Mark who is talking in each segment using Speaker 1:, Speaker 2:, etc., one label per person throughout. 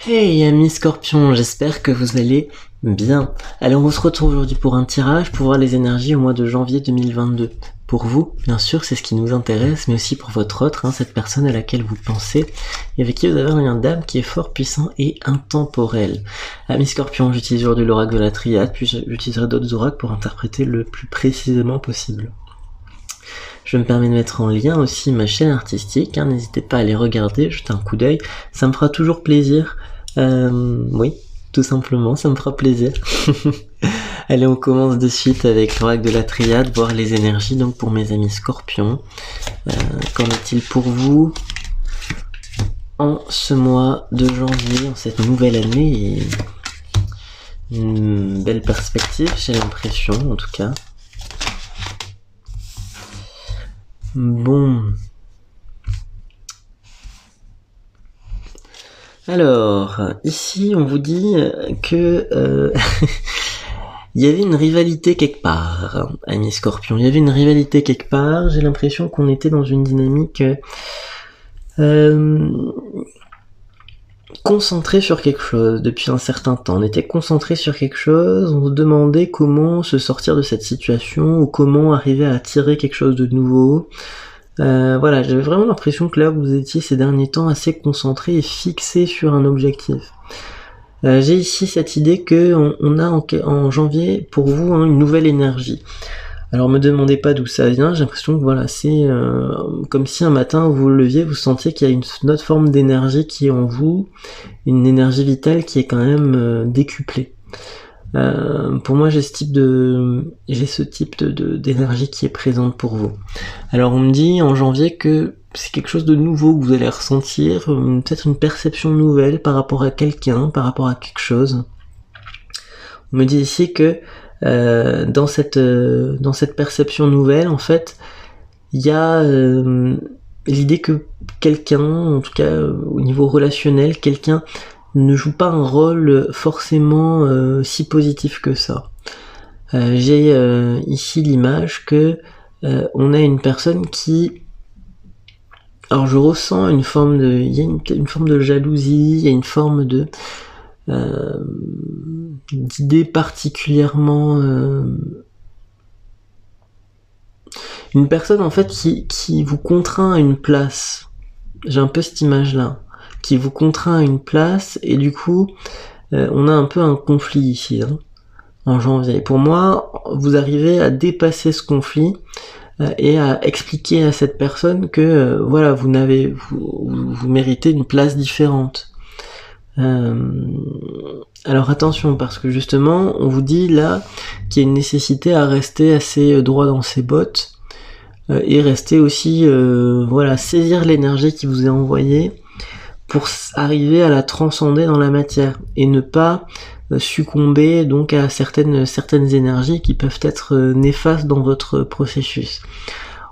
Speaker 1: Hey amis Scorpion, j'espère que vous allez bien. Allez, on se retrouve aujourd'hui pour un tirage pour voir les énergies au mois de janvier 2022. Pour vous, bien sûr, c'est ce qui nous intéresse, mais aussi pour votre autre, cette personne à laquelle vous pensez et avec qui vous avez un lien d'âme qui est fort puissant et intemporel. Amis Scorpion, j'utilise aujourd'hui l'oracle de la triade, puis j'utiliserai d'autres oracles pour interpréter le plus précisément possible. Je me permets de mettre en lien aussi ma chaîne artistique, n'hésitez pas à aller regarder, jeter un coup d'œil, ça me fera toujours plaisir. Oui, tout simplement, ça me fera plaisir. Allez, on commence de suite avec l'oracle de la triade, voir les énergies donc pour mes amis Scorpions. Qu'en est-il pour vous en ce mois de janvier, en cette nouvelle année et une belle perspective, j'ai l'impression en tout cas. Bon. Alors, ici on vous dit que il y avait une rivalité quelque part, amis Scorpion. Il y avait une rivalité quelque part. J'ai l'impression qu'on était dans une dynamique concentrée sur quelque chose depuis un certain temps. On était concentré sur quelque chose, on se demandait comment se sortir de cette situation ou comment arriver à attirer quelque chose de nouveau. Voilà, j'avais vraiment l'impression que là vous étiez ces derniers temps assez concentré et fixé sur un objectif. J'ai ici cette idée que on a en janvier pour vous une nouvelle énergie. Alors me demandez pas d'où ça vient, j'ai l'impression que voilà, c'est comme si un matin vous vous leviez, vous sentiez qu'il y a une autre forme d'énergie qui est en vous, une énergie vitale qui est quand même décuplée. Pour moi j'ai ce type d'énergie qui est présente pour vous. Alors on me dit en janvier que c'est quelque chose de nouveau que vous allez ressentir, peut-être une perception nouvelle par rapport à quelqu'un, par rapport à quelque chose. On me dit ici que dans cette perception nouvelle, en fait, il y a l'idée que quelqu'un, en tout cas au niveau relationnel, quelqu'un ne joue pas un rôle forcément si positif que ça. J'ai ici l'image que on a une personne qui... Alors je ressens une forme de... Il y a une forme de jalousie, il y a une forme de... d'idée particulièrement... Une personne en fait qui vous contraint à une place. J'ai un peu cette image-là. Qui vous contraint à une place, et du coup, on a un peu un conflit ici, en janvier. Pour moi, vous arrivez à dépasser ce conflit et à expliquer à cette personne que voilà, vous méritez une place différente. Alors attention, parce que justement, on vous dit là qu'il y a une nécessité à rester assez droit dans ses bottes et rester aussi, voilà, saisir l'énergie qui vous est envoyée pour arriver à la transcender dans la matière et ne pas succomber donc à certaines énergies qui peuvent être néfastes dans votre processus.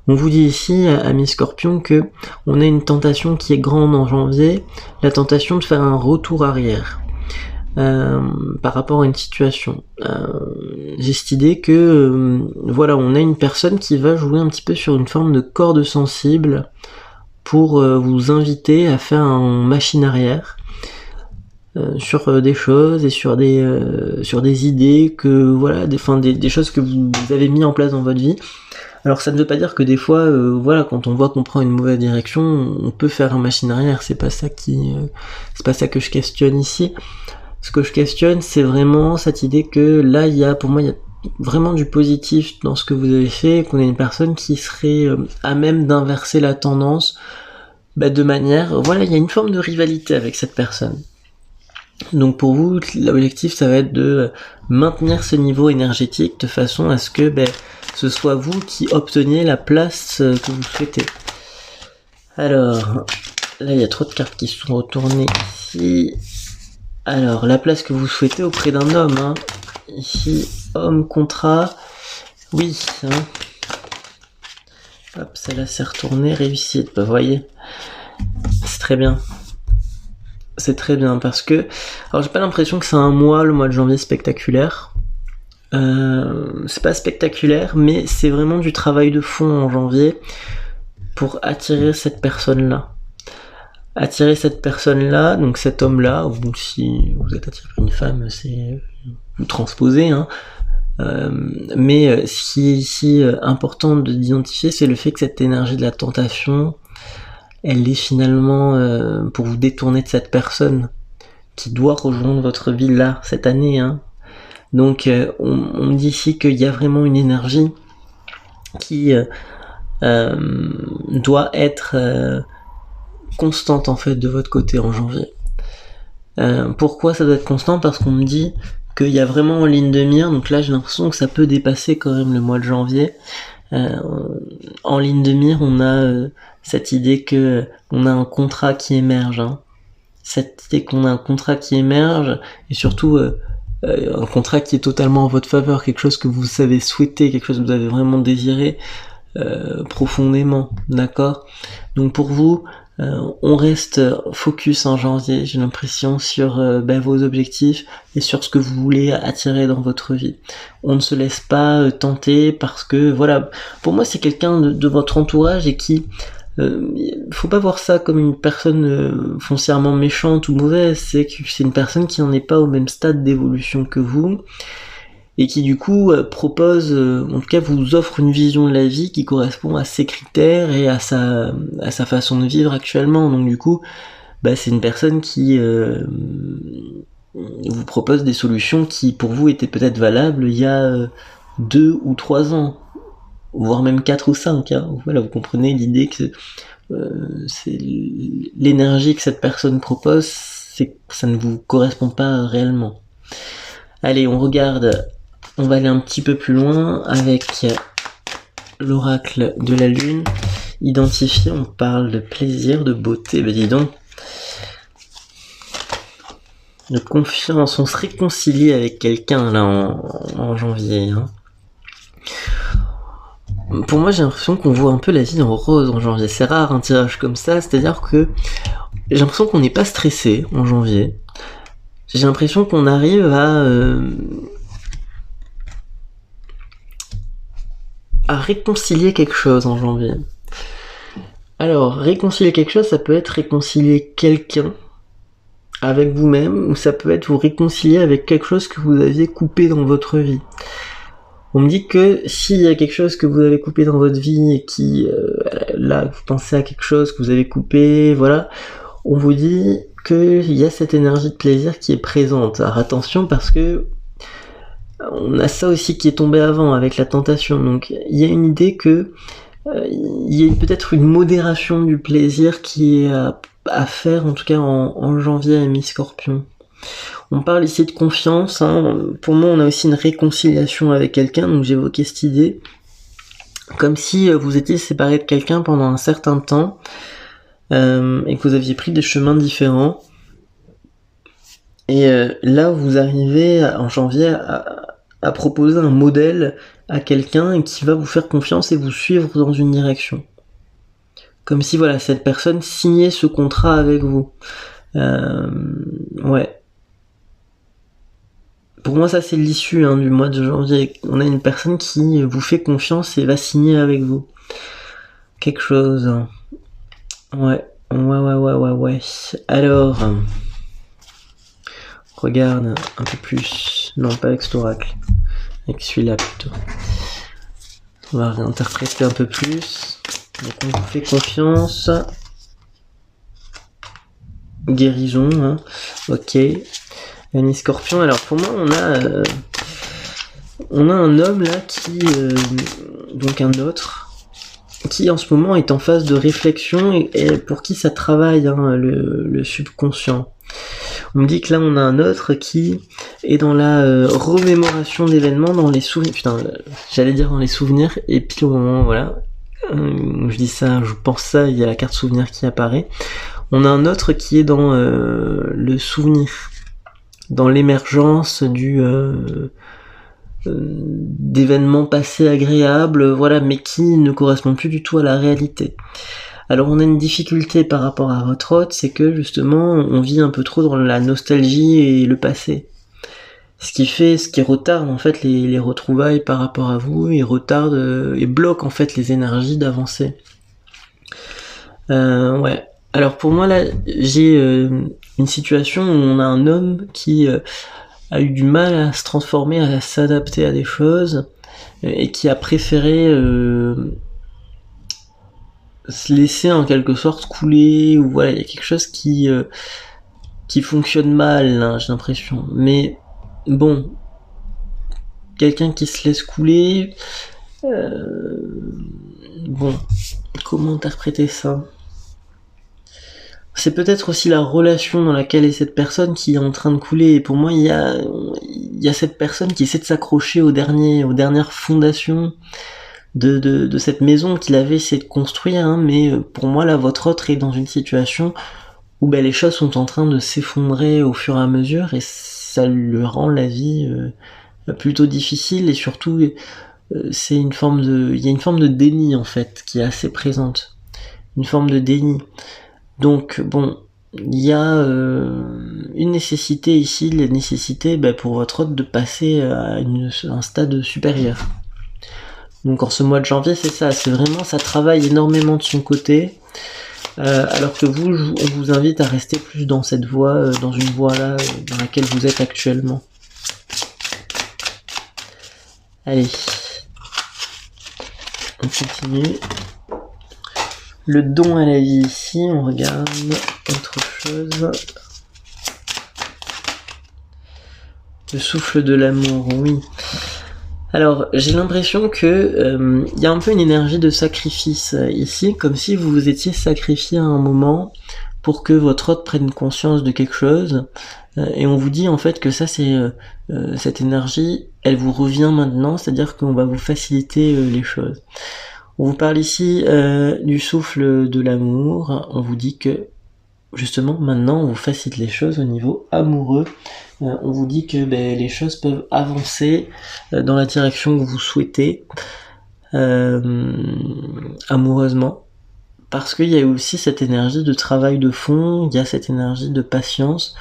Speaker 1: On vous dit ici, amis Scorpion, que on a une tentation qui est grande en janvier, la tentation de faire un retour arrière par rapport à une situation. J'ai cette idée que voilà, on a une personne qui va jouer un petit peu sur une forme de corde sensible pour vous inviter à faire un machine arrière sur des choses et sur des idées que voilà, des choses que vous avez mis en place dans votre vie. Alors ça ne veut pas dire que des fois, voilà, quand on voit qu'on prend une mauvaise direction, on peut faire un machine arrière. C'est pas ça que je questionne ici. Ce que je questionne, c'est vraiment cette idée que là, pour moi, il y a vraiment du positif dans ce que vous avez fait, qu'on est une personne qui serait à même d'inverser la tendance, de manière, voilà, il y a une forme de rivalité avec cette personne. Donc pour vous, l'objectif, ça va être de maintenir ce niveau énergétique de façon à ce que ce soit vous qui obteniez la place que vous souhaitez. Alors, là, il y a trop de cartes qui sont retournées ici. Alors, la place que vous souhaitez auprès d'un homme, Ici, homme, contrat, oui, Hop, celle-là s'est retournée, réussite, vous voyez. C'est très bien. C'est très bien, parce que... Alors, j'ai pas l'impression que c'est un mois, le mois de janvier, spectaculaire. C'est pas spectaculaire, mais c'est vraiment du travail de fond en janvier pour attirer cette personne-là. attirer cette personne-là, donc cet homme-là, ou si vous êtes attiré par une femme, c'est vous transposez, hein. Mais ce qui est ici important d'identifier, c'est le fait que cette énergie de la tentation, elle est finalement pour vous détourner de cette personne qui doit rejoindre votre vie là, cette année, hein. Donc on dit ici qu'il y a vraiment une énergie qui doit être constante en fait de votre côté en janvier. Pourquoi ça doit être constant? Parce qu'on me dit qu'il y a vraiment en ligne de mire, donc là j'ai l'impression que ça peut dépasser quand même le mois de janvier. En ligne de mire, on a cette idée que on a un contrat qui émerge, hein. Cette idée qu'on a un contrat qui émerge, et surtout un contrat qui est totalement en votre faveur, quelque chose que vous savez souhaiter, quelque chose que vous avez vraiment désiré profondément, d'accord? Donc pour vous, on reste focus en janvier, j'ai l'impression, sur vos objectifs et sur ce que vous voulez attirer dans votre vie. On ne se laisse pas tenter parce que, voilà, pour moi c'est quelqu'un de votre entourage et qui... faut pas voir ça comme une personne foncièrement méchante ou mauvaise, c'est une personne qui n'en est pas au même stade d'évolution que vous, et qui du coup propose, en tout cas vous offre une vision de la vie qui correspond à ses critères et à sa façon de vivre actuellement. Donc du coup, c'est une personne qui vous propose des solutions qui pour vous étaient peut-être valables il y a 2 ou 3 ans, voire même 4 ou 5, hein. Voilà, vous comprenez l'idée que c'est l'énergie que cette personne propose, c'est que ça ne vous correspond pas réellement. Allez, on regarde. On va aller un petit peu plus loin avec l'oracle de la lune. Identifié, on parle de plaisir, de beauté, dis donc. De confiance, on se réconcilie avec quelqu'un là en janvier, hein. Pour moi, j'ai l'impression qu'on voit un peu la vie en rose en janvier. C'est rare un tirage comme ça, c'est-à-dire que j'ai l'impression qu'on n'est pas stressé en janvier. J'ai l'impression qu'on arrive à réconcilier quelque chose en janvier. Alors, réconcilier quelque chose, ça peut être réconcilier quelqu'un avec vous-même, ou ça peut être vous réconcilier avec quelque chose que vous aviez coupé dans votre vie. On me dit que s'il y a quelque chose que vous avez coupé dans votre vie et qui, là, vous pensez à quelque chose que vous avez coupé, voilà, on vous dit qu'il y a cette énergie de plaisir qui est présente. Alors attention, parce que on a ça aussi qui est tombé avant avec la tentation. Donc il y a une idée que il y a peut-être une modération du plaisir qui est à faire, en tout cas en janvier à mi-scorpion. On parle ici de confiance, hein. Pour moi on a aussi une réconciliation avec quelqu'un, donc j'évoquais cette idée comme si vous étiez séparé de quelqu'un pendant un certain temps et que vous aviez pris des chemins différents, et là vous arrivez en janvier à proposer un modèle à quelqu'un qui va vous faire confiance et vous suivre dans une direction. Comme si voilà, cette personne signait ce contrat avec vous. Ouais. Pour moi, ça c'est l'issue du mois de janvier. On a une personne qui vous fait confiance et va signer avec vous quelque chose. Ouais. Alors, regarde un peu plus. Non, pas avec cet oracle. Avec celui-là plutôt. On va réinterpréter un peu plus. Donc on vous fait confiance. Guérison, hein. Ok. Ami Scorpion. Alors pour moi on a un homme là qui donc un autre qui en ce moment est en phase de réflexion et pour qui ça travaille, le subconscient. On me dit que là on a un autre qui est dans la remémoration d'événements, dans les souvenirs. Putain, j'allais dire dans les souvenirs, et puis au moment, voilà, je dis ça, je pense ça, il y a la carte souvenir qui apparaît. On a un autre qui est dans le souvenir, dans l'émergence d'événements passés agréables, voilà, mais qui ne correspondent plus du tout à la réalité. Alors on a une difficulté par rapport à votre hôte, c'est que justement on vit un peu trop dans la nostalgie et le passé. Ce qui retarde en fait les retrouvailles par rapport à vous, et retarde et bloque en fait les énergies d'avancer. Ouais. Alors pour moi là, j'ai une situation où on a un homme qui a eu du mal à se transformer, à s'adapter à des choses, et qui a préféré se laisser en quelque sorte couler, ou voilà, il y a quelque chose qui fonctionne mal, hein, j'ai l'impression. Mais bon, quelqu'un qui se laisse couler, bon, comment interpréter ça? C'est peut-être aussi la relation dans laquelle est cette personne qui est en train de couler. Et pour moi, il y a cette personne qui essaie de s'accrocher aux dernières fondations de cette maison qu'il avait essayé de construire, hein. Mais pour moi, là, votre autre est dans une situation où les choses sont en train de s'effondrer au fur et à mesure, et ça lui rend la vie plutôt difficile, et surtout, il y a une forme de déni, en fait, qui est assez présente. Une forme de déni. Donc bon, il y a une nécessité ici, la nécessité pour votre hôte de passer à un stade supérieur. Donc en ce mois de janvier, c'est ça, c'est vraiment, ça travaille énormément de son côté, alors que vous, on vous invite à rester plus dans cette voie, dans une voie là, dans laquelle vous êtes actuellement. Allez, on continue. Le don à la vie ici, on regarde autre chose. Le souffle de l'amour, oui. Alors, j'ai l'impression que y a un peu une énergie de sacrifice ici, comme si vous vous étiez sacrifié à un moment pour que votre hôte prenne conscience de quelque chose, et on vous dit en fait que ça, c'est cette énergie, elle vous revient maintenant, c'est-à-dire qu'on va vous faciliter les choses. On vous parle ici du souffle de l'amour. On vous dit que justement maintenant on vous facilite les choses au niveau amoureux. On vous dit que les choses peuvent avancer dans la direction que vous souhaitez amoureusement. Parce qu'il y a aussi cette énergie de travail de fond, il y a cette énergie de patience.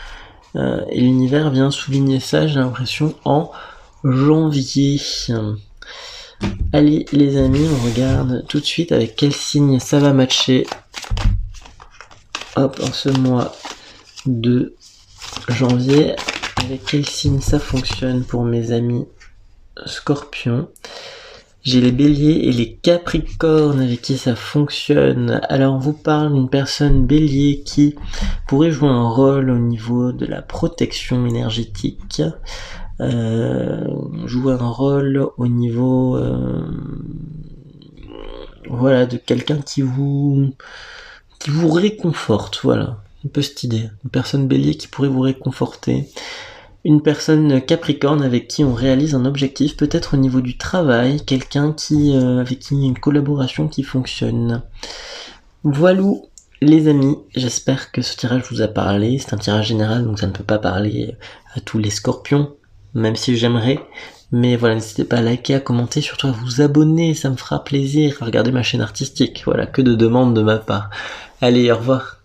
Speaker 1: Et l'univers vient souligner ça, j'ai l'impression, en janvier. Allez les amis, on regarde tout de suite avec quel signe ça va matcher. Hop, en ce mois de janvier, avec quel signe ça fonctionne pour mes amis Scorpions. J'ai les Béliers et les Capricornes avec qui ça fonctionne. Alors on vous parle d'une personne Bélier qui pourrait jouer un rôle au niveau de la protection énergétique. Jouer un rôle au niveau de quelqu'un qui vous réconforte, voilà, un peu cette idée, une personne Bélier qui pourrait vous réconforter, une personne Capricorne avec qui on réalise un objectif, peut-être au niveau du travail, quelqu'un avec qui il y a une collaboration qui fonctionne. Voilà les amis, j'espère que ce tirage vous a parlé. C'est un tirage général, donc ça ne peut pas parler à tous les Scorpions, même si j'aimerais. Mais voilà, n'hésitez pas à liker, à commenter, surtout à vous abonner, ça me fera plaisir. Regardez ma chaîne artistique, voilà, que de demandes de ma part. Allez, au revoir.